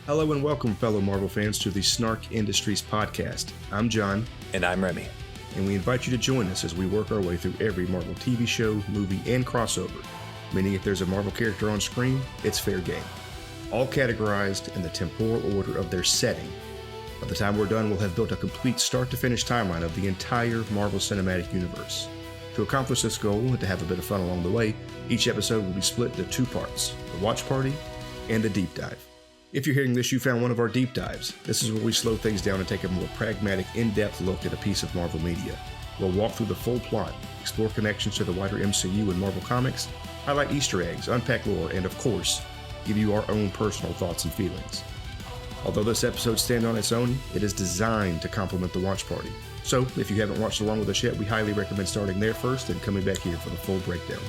Hello and welcome, fellow Marvel fans, to the Snark Industries podcast. I'm John. And I'm Remy. And we invite you to join us as we work our way through every Marvel TV show, movie, and crossover. Meaning if there's a Marvel character on screen, it's fair game. All categorized in the temporal order of their setting. By the time we're done, we'll have built a complete start-to-finish timeline of the entire Marvel Cinematic Universe. To accomplish this goal and to have a bit of fun along the way, each episode will be split into two parts, the Watch Party and the Deep Dive. If you're hearing this, you found one of our deep dives. This is where we slow things down and take a more pragmatic, in-depth look at a piece of Marvel media. We'll walk through the full plot, explore connections to the wider MCU and Marvel Comics, highlight Easter eggs, unpack lore, and of course, give you our own personal thoughts and feelings. Although this episode stands on its own, it is designed to complement the Watch Party. So, if you haven't watched along with us yet, we highly recommend starting there first and coming back here for the full breakdown.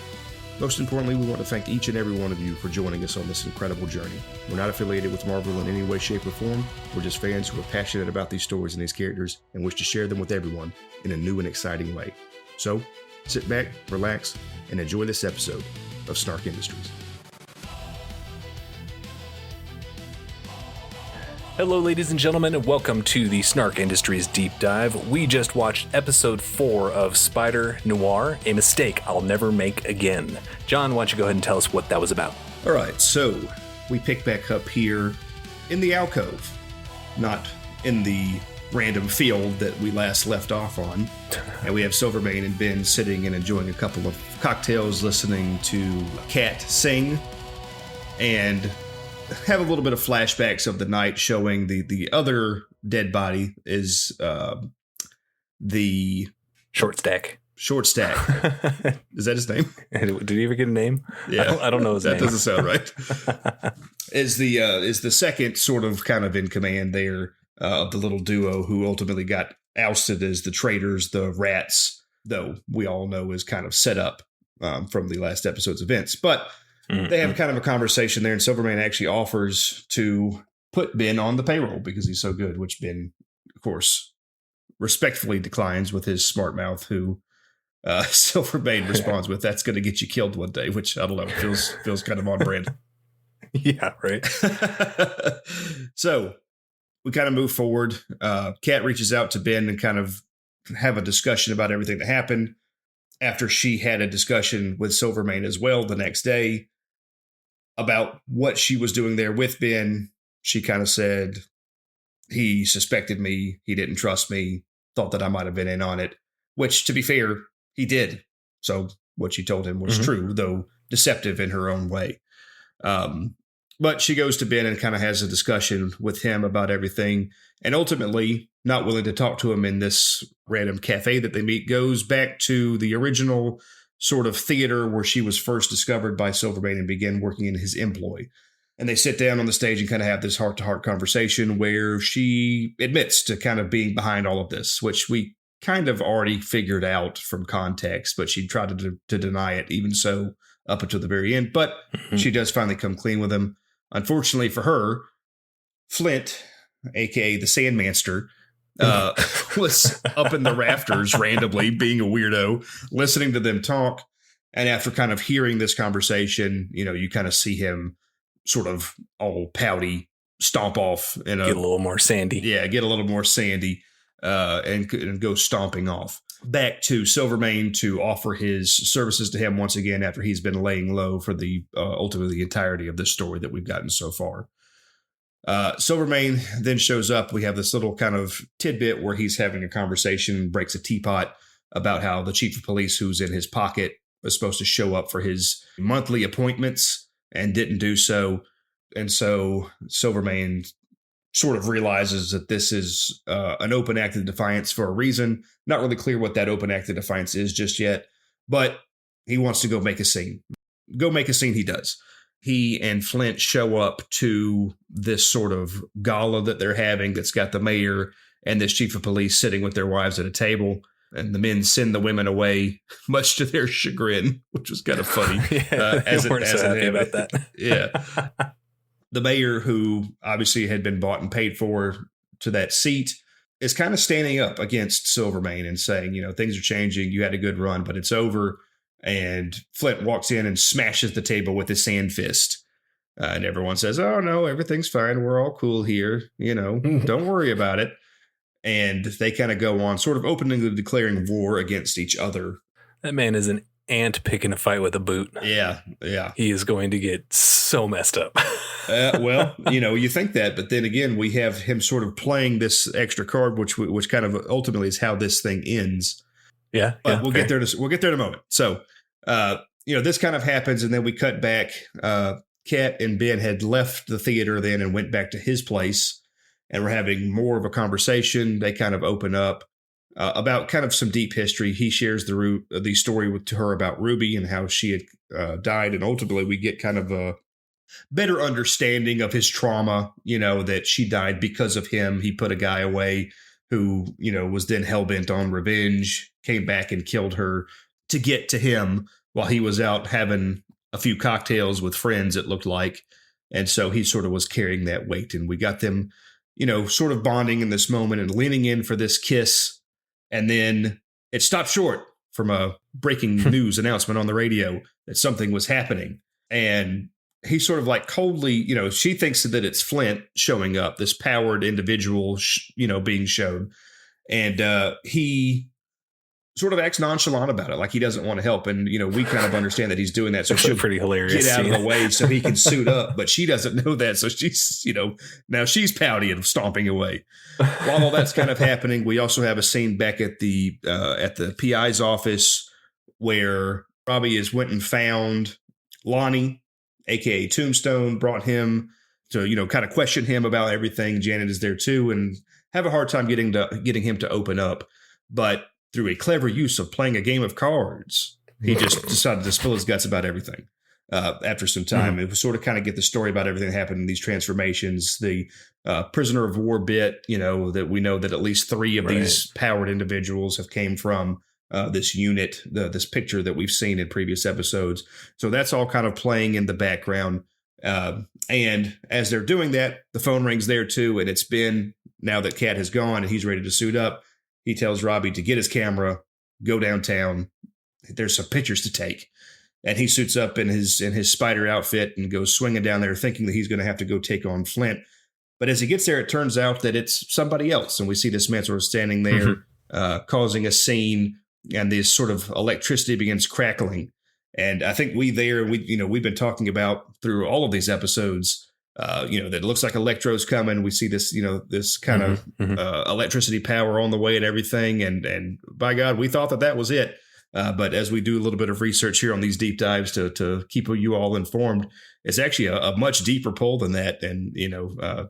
Most importantly, we want to thank each and every one of you for joining us on this incredible journey. We're not affiliated with Marvel in any way, shape, or form. We're just fans who are passionate about these stories and these characters and wish to share them with everyone in a new and exciting way. So, sit back, relax, and enjoy this episode of Snark Industries. Hello, ladies and gentlemen, and welcome to the Snark Industries Deep Dive. We just watched episode 4 of Spider-Noir, a mistake I'll never make again. John, why don't you go ahead and tell us what that was about? All right, so we pick back up here in the alcove, not in the random field that we last left off on. And we have Silvermane and Ben sitting and enjoying a couple of cocktails, listening to Cat sing, and have a little bit of flashbacks of the night showing the other dead body is the Short Stack. Short Stack. Is that his name? Did he ever get a name? Yeah, I don't know his name. That doesn't sound right. is the second sort of kind of in command there of the little duo who ultimately got ousted as the traitors, the rats, though we all know is kind of set up from the last episode's events. But they have kind of a conversation there, and Silvermane actually offers to put Ben on the payroll because he's so good, which Ben, of course, respectfully declines with his smart mouth, who Silvermane responds with, "That's going to get you killed one day," which, I don't know, feels kind of on brand. Yeah, right. So we kind of move forward. Kat reaches out to Ben and kind of have a discussion about everything that happened after she had a discussion with Silvermane as well the next day about what she was doing there with Ben. She kind of said, he suspected me, he didn't trust me, thought that I might have been in on it, which, to be fair, he did. So what she told him was true, though deceptive in her own way. But she goes to Ben and kind of has a discussion with him about everything, and ultimately, not willing to talk to him in this random cafe that they meet, goes back to the original sort of theater where she was first discovered by Silvermane and began working in his employ. And they sit down on the stage and kind of have this heart-to-heart conversation where she admits to kind of being behind all of this, which we kind of already figured out from context, but she tried to deny it even so up until the very end. But she does finally come clean with him. Unfortunately for her, Flint, a.k.a. the Sandmanster, was up in the rafters randomly, being a weirdo, listening to them talk. And after kind of hearing this conversation, you kind of see him sort of all pouty, stomp off. Get a little more sandy. Yeah, get a little more sandy and go stomping off. Back to Silvermane to offer his services to him once again after he's been laying low for the ultimately the entirety of this story that we've gotten so far. Silvermane then shows up. We have this little kind of tidbit where he's having a conversation, breaks a teapot about how the chief of police, who's in his pocket, was supposed to show up for his monthly appointments and didn't do so. And so Silvermane sort of realizes that this is an open act of defiance for a reason. Not really clear what that open act of defiance is just yet, but he wants to go make a scene. Go make a scene, he does. He and Flint show up to this sort of gala that they're having that's got the mayor and this chief of police sitting with their wives at a table. And the men send the women away, much to their chagrin, which was kind of funny. We're so happy about that. Yeah. The mayor, who obviously had been bought and paid for to that seat, is kind of standing up against Silvermane and saying, things are changing. You had a good run, but it's over. And Flint walks in and smashes the table with his sand fist. And everyone says, oh, no, everything's fine. We're all cool here. Don't worry about it. And they kind of go on sort of openly declaring war against each other. That man is an ant picking a fight with a boot. Yeah. He is going to get so messed up. Well, you think that, but then again, we have him sort of playing this extra card, which kind of ultimately is how this thing ends. Yeah. But we'll get there in a moment. So, this kind of happens, and then we cut back. Kat and Ben had left the theater then and went back to his place, and we're having more of a conversation. They kind of open up about kind of some deep history. He shares the story to her about Ruby and how she had died, and ultimately we get kind of a better understanding of his trauma, that she died because of him. He put a guy away who, was then hell-bent on revenge, came back and killed her to get to him while he was out having a few cocktails with friends, it looked like. And so he sort of was carrying that weight. And we got them, sort of bonding in this moment and leaning in for this kiss. And then it stopped short from a breaking news announcement on the radio that something was happening. And he sort of like coldly, she thinks that it's Flint showing up, this powered individual, being shown. And he sort of acts nonchalant about it, like he doesn't want to help. And, we kind of understand that he's doing that. So she'll pretty hilarious. Get out of the way so he can suit up. But she doesn't know that. So she's, now she's pouty and stomping away. While all that's kind of happening, we also have a scene back at the PI's office where Robbie has went and found Lonnie, a.k.a. Tombstone, brought him to, kind of question him about everything. Janet is there too and have a hard time getting him to open up. But through a clever use of playing a game of cards, he just decided to spill his guts about everything. After some time, it was sort of kind of get the story about everything that happened in these transformations. The prisoner of war bit, that we know that at least 3 of these powered individuals have came from this unit, this picture that we've seen in previous episodes. So that's all kind of playing in the background. And as they're doing that, the phone rings there too. And it's Ben, now that Kat has gone and he's ready to suit up. He tells Robbie to get his camera, go downtown. There's some pictures to take. And he suits up in his spider outfit and goes swinging down there thinking that he's going to have to go take on Flint. But as he gets there, it turns out that it's somebody else. And we see this man sort of standing there causing a scene, and this sort of electricity begins crackling. And I think we've been talking about through all of these episodes, that it looks like Electro's coming. We see this, this kind of electricity power on the way and everything. And by God, we thought that was it. But as we do a little bit of research here on these deep dives to keep you all informed, it's actually a much deeper pull than that. And,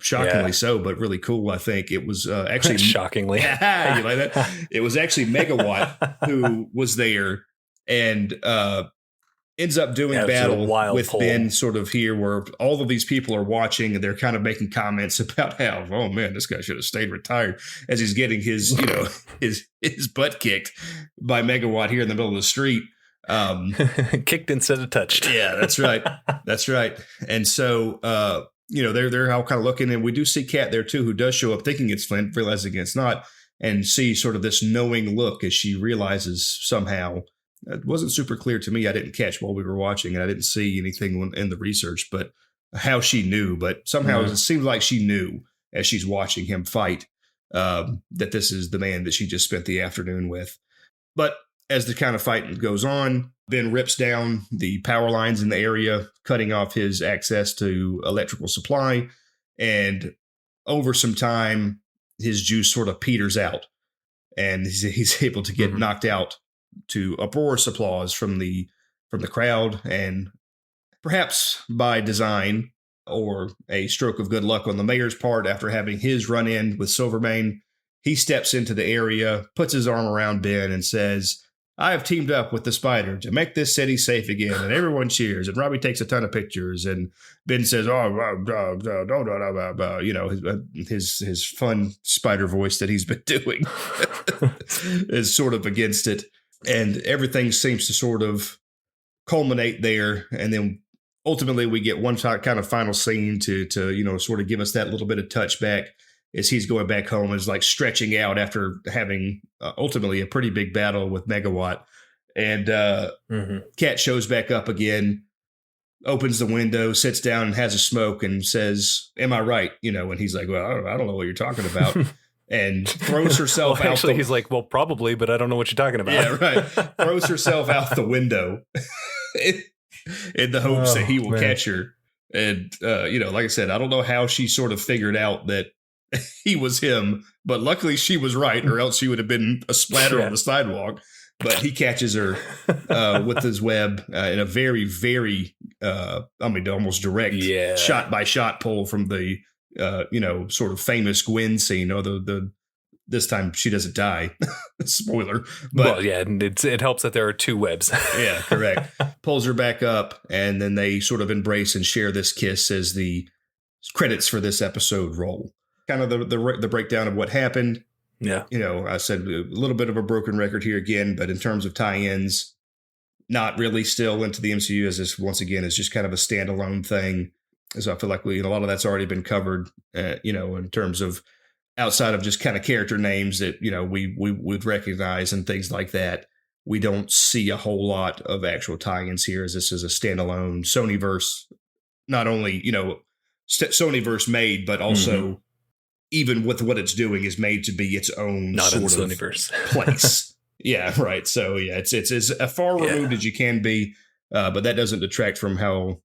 shockingly so, but really cool. I think it was actually shockingly. You like that? It was actually Megawatt who was there and ends up doing battle with pull. Ben sort of here where all of these people are watching and they're kind of making comments about how, oh man, this guy should have stayed retired as he's getting his, his butt kicked by Megawatt here in the middle of the street. Kicked instead of touched. Yeah, that's right. That's right. And so, they're all kind of looking, and we do see Kat there too, who does show up thinking it's Flint, realizing it's not, and see sort of this knowing look as she realizes somehow. It wasn't super clear to me. I didn't catch while we were watching, and I didn't see anything in the research, but how she knew. But somehow it seems like she knew as she's watching him fight that this is the man that she just spent the afternoon with. But as the kind of fight goes on, Ben rips down the power lines in the area, cutting off his access to electrical supply. And over some time, his juice sort of peters out, and he's able to get knocked out to uproarious applause from the crowd, and perhaps by design or a stroke of good luck on the mayor's part, after having his run in with Silvermane, he steps into the area, puts his arm around Ben and says, I have teamed up with the Spider to make this city safe again. And everyone cheers. And Robbie takes a ton of pictures. And Ben says, his fun spider voice that he's been doing is sort of against it. And everything seems to sort of culminate there. And then ultimately we get one kind of final scene to sort of give us that little bit of touchback as he's going back home, is like stretching out after having ultimately a pretty big battle with Megawatt. And Kat shows back up again. opens the window, sits down and has a smoke and says, "Am I right?" And he's like, "Well, I don't know what you're talking about." And throws herself well, out. Actually, he's like, "Well, probably, but I don't know what you're talking about." Yeah, right. Throws herself out the window in the hopes that he will catch her. And, like I said, I don't know how she sort of figured out that he was him, but luckily she was right, or else she would have been a splatter on the sidewalk. But he catches her with his web in a very, very, almost direct shot by shot pull from the, sort of famous Gwen scene. Or this time she doesn't die. Spoiler. But it helps that there are two webs. Yeah, correct. Pulls her back up, and then they sort of embrace and share this kiss as the credits for this episode roll. Kind of the breakdown of what happened. Yeah. I said a little bit of a broken record here again, but in terms of tie-ins, not really still into the MCU, as this, once again, is just kind of a standalone thing. So I feel like a lot of that's already been covered, in terms of outside of just kind of character names that, we would recognize and things like that. We don't see a whole lot of actual tie-ins here, as this is a standalone Sonyverse, not only, Sonyverse made, but also even with what it's doing is made to be its own not sort in of Sonyverse. place. Yeah, right. So it's as far removed as you can be, but that doesn't detract from how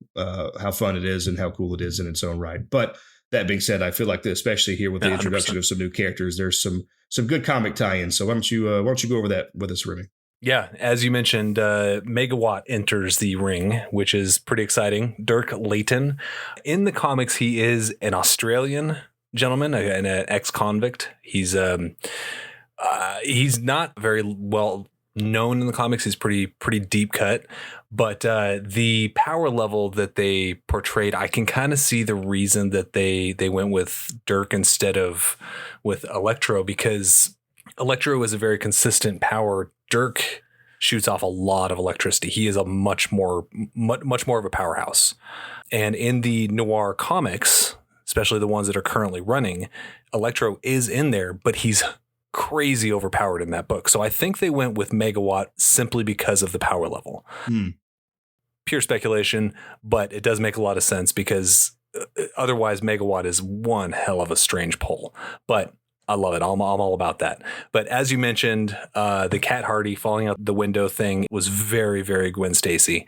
fun it is and how cool it is in its own right. But that being said, I feel like especially here with the introduction 100%. Of some new characters, there's some good comic tie-ins. So why don't you go over that with us, Remy? Yeah, as you mentioned, Megawatt enters the ring, which is pretty exciting. Dirk Layton. In the comics, he is an Australian gentleman, an ex-convict. He's not very well known in the comics. He's pretty deep cut, but the power level that they portrayed, I can kind of see the reason that they went with Dirk instead of with Electro, because Electro is a very consistent power. Dirk shoots off a lot of electricity. He is a much more of a powerhouse. And in the Noir comics, especially the ones that are currently running, Electro is in there, but he's crazy overpowered in that book. So I think they went with Megawatt simply because of the power level. Pure speculation, but it does make a lot of sense because otherwise Megawatt is one hell of a strange pull. But I love it. I'm all about that. But as you mentioned, the Cat Hardy falling out the window thing was very, very Gwen Stacy.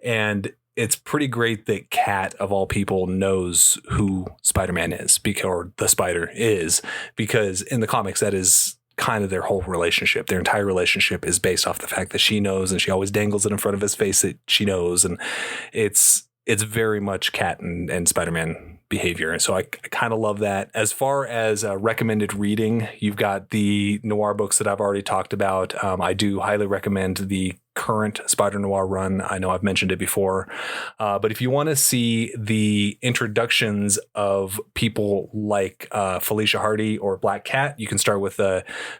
And it's pretty great that Cat, of all people, knows who Spider-Man is, or the Spider is, because in the comics, that is kind of their whole relationship. Their entire relationship is based off the fact that she knows, and she always dangles it in front of his face that she knows. And it's very much Cat and Spider-Man behavior. And so I kind of love that. As far as recommended reading, you've got the Noir books that I've already talked about. I do highly recommend the current Spider-Noir run. I know I've mentioned it before, but if you want to see the introductions of people like Felicia Hardy or Black Cat, you can start with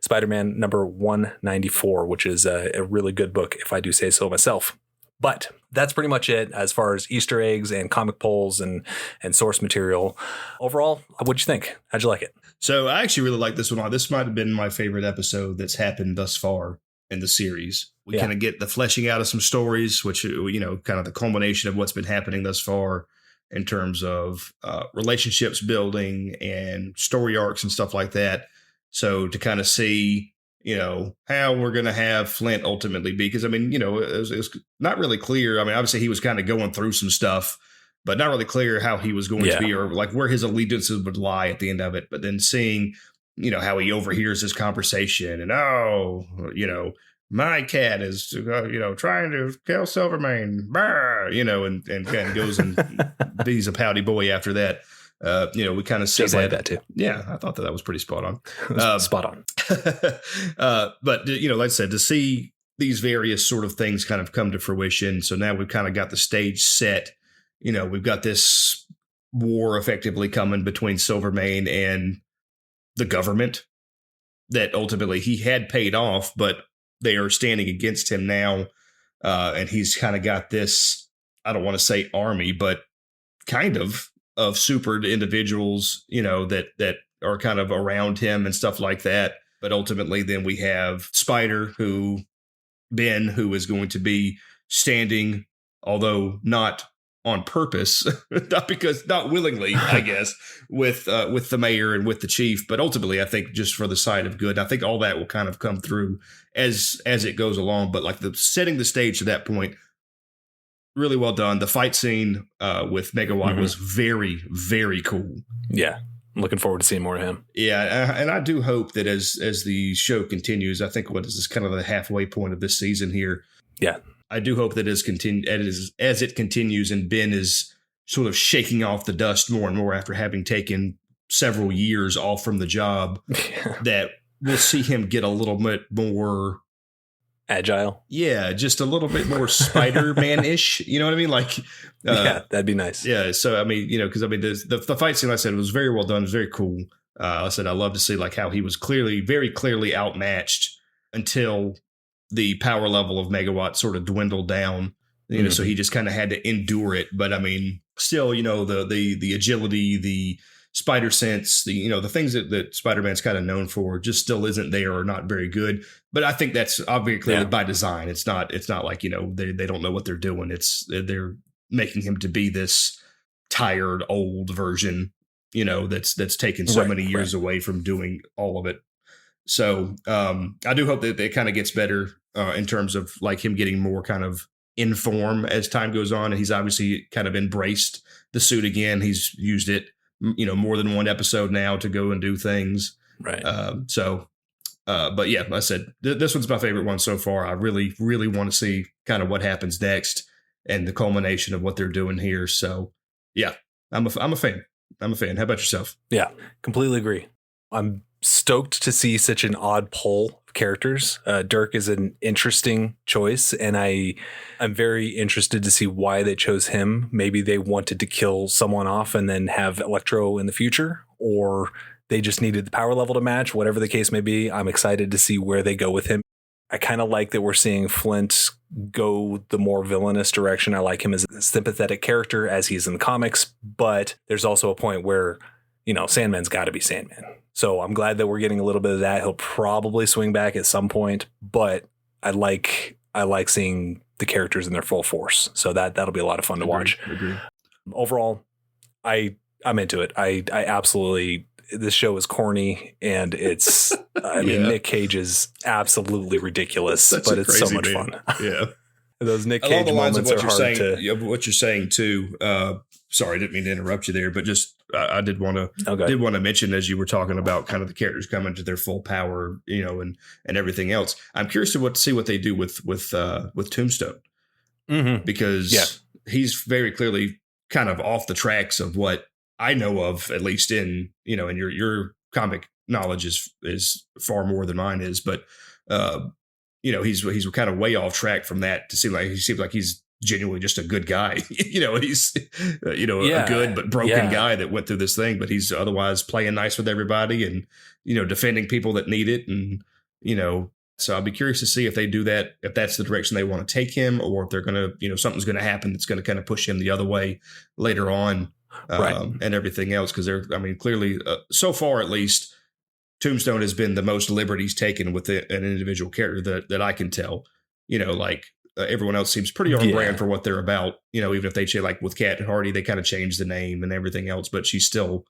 Spider-Man number 194, which is a really good book, if I do say so myself. But that's pretty much it as far as Easter eggs and comic polls and source material. Overall, what'd you think? How'd you like it? So I actually really like this one. This might have been my favorite episode that's happened thus far in the series. We kind of get the fleshing out of some stories, which, kind of the culmination of what's been happening thus far in terms of relationships building and story arcs and stuff like that. So to kind of see, how we're going to have Flint ultimately be, because, it was not really clear. Obviously he was kind of going through some stuff, but not really clear how he was going to be, or like where his allegiances would lie at the end of it. But then seeing, how he overhears this conversation and, my cat is, trying to kill Silvermane, and kind of goes and be's a pouty boy after that. We kind of see that too. Yeah, I thought that was pretty spot on. Spot on. But, like I said, to see these various sort of things kind of come to fruition. So now we've kind of got the stage set. We've got this war effectively coming between Silvermane and the government that ultimately he had paid off, but they are standing against him now. And he's kind of got this, I don't want to say army, but kind of super individuals, that are kind of around him and stuff like that. But ultimately, then we have Ben, who is going to be standing, although not on purpose, not willingly, I guess, with the mayor and with the chief, but ultimately I think just for the side of good. I think all that will kind of come through as it goes along. But like the setting the stage to that point, really well done. The fight scene with Megawatt was very, very cool. Yeah. I'm looking forward to seeing more of him. Yeah, and I do hope that as the show continues, I think what is this kind of the halfway point of this season here. Yeah, I do hope that as it continues, and Ben is sort of shaking off the dust more and more after having taken several years off from the job, that we'll see him get a little bit more agile. Yeah, just a little bit more Spider-Man-ish. You know what I mean? Like, yeah, that'd be nice. Yeah. So, I mean, because I mean, the fight scene, like I said, was very well done. It was very cool. I said, I love to see like how he was very clearly outmatched until the power level of Megawatt sort of dwindled down, you know, so he just kind of had to endure it. But I mean, still, you know, the agility, the spider sense, the things that Spider-Man's kind of known for just still isn't there or not very good. But I think that's obviously clearly by design. It's not like, you know, they don't know what they're doing. They're making him to be this tired old version, you know, that's taken so many years away from doing all of it. So I do hope that it kind of gets better in terms of like him getting more kind of in form as time goes on. And he's obviously kind of embraced the suit again. He's used it, you know, more than one episode now to go and do things. Right. But yeah, like I said, this one's my favorite one so far. I really, really want to see kind of what happens next and the culmination of what they're doing here. So yeah, I'm a fan. I'm a fan. How about yourself? Yeah, completely agree. I'm stoked to see such an odd pull of characters. Dirk is an interesting choice, and I'm very interested to see why they chose him. Maybe they wanted to kill someone off and then have Electro in the future, or they just needed the power level to match, whatever the case may be. I'm excited to see where they go with him. I kind of like that we're seeing Flint go the more villainous direction. I like him as a sympathetic character as he's in the comics, but there's also a point where, you know, Sandman's got to be Sandman. So I'm glad that we're getting a little bit of that. He'll probably swing back at some point, but I like seeing the characters in their full force. So that'll be a lot of fun to watch. Agree. Overall, I'm into it. I absolutely. This show is corny, and it's, I mean, Nick Cage is absolutely ridiculous, but it's so much fun. Yeah. Those Nick Cage moments are hard to. What you're saying too. Sorry, I didn't mean to interrupt you there, but just I did want to mention, as you were talking about kind of the characters coming to their full power, you know, and everything else. I'm curious to see what they do with Tombstone, because he's very clearly kind of off the tracks of what I know of, at least in, you know, and your comic knowledge is far more than mine is, but you know, he's kind of way off track from that to seem like he seems like he's genuinely just a good guy. You know, he's a good but broken guy that went through this thing, but he's otherwise playing nice with everybody and, you know, defending people that need it. And, you know, so I'll be curious to see if they do that, if that's the direction they want to take him, or if they're going to, you know, something's going to happen that's going to kind of push him the other way later on. And everything else, because they're, I mean, clearly, so far at least, Tombstone has been the most liberties taken with an individual character that I can tell. You know, like everyone else seems pretty on brand for what they're about. You know, even if they like with Cat Hardy, they kind of changed the name and everything else, but she's still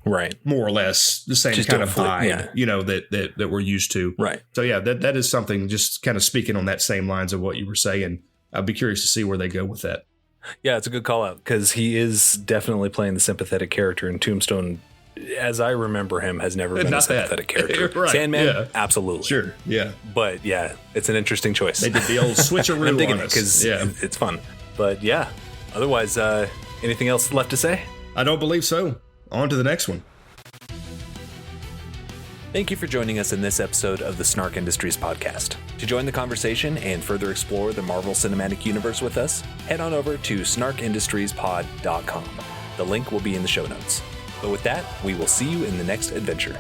more or less the same kind of vibe, you know, that we're used to. Right. So yeah, that is something. Just kind of speaking on that same lines of what you were saying. I'd be curious to see where they go with that. Yeah, it's a good call out, because he is definitely playing the sympathetic character, and Tombstone, as I remember him, has never been a sympathetic character. Right, Sandman, absolutely. Sure, yeah. But yeah, it's an interesting choice. They did the old switcheroo. I'm digging it because it's fun. But yeah, otherwise, anything else left to say? I don't believe so. On to the next one. Thank you for joining us in this episode of the Snark Industries podcast. To join the conversation and further explore the Marvel Cinematic Universe with us, head on over to snarkindustries.com. The link will be in the show notes. But with that, we will see you in the next adventure.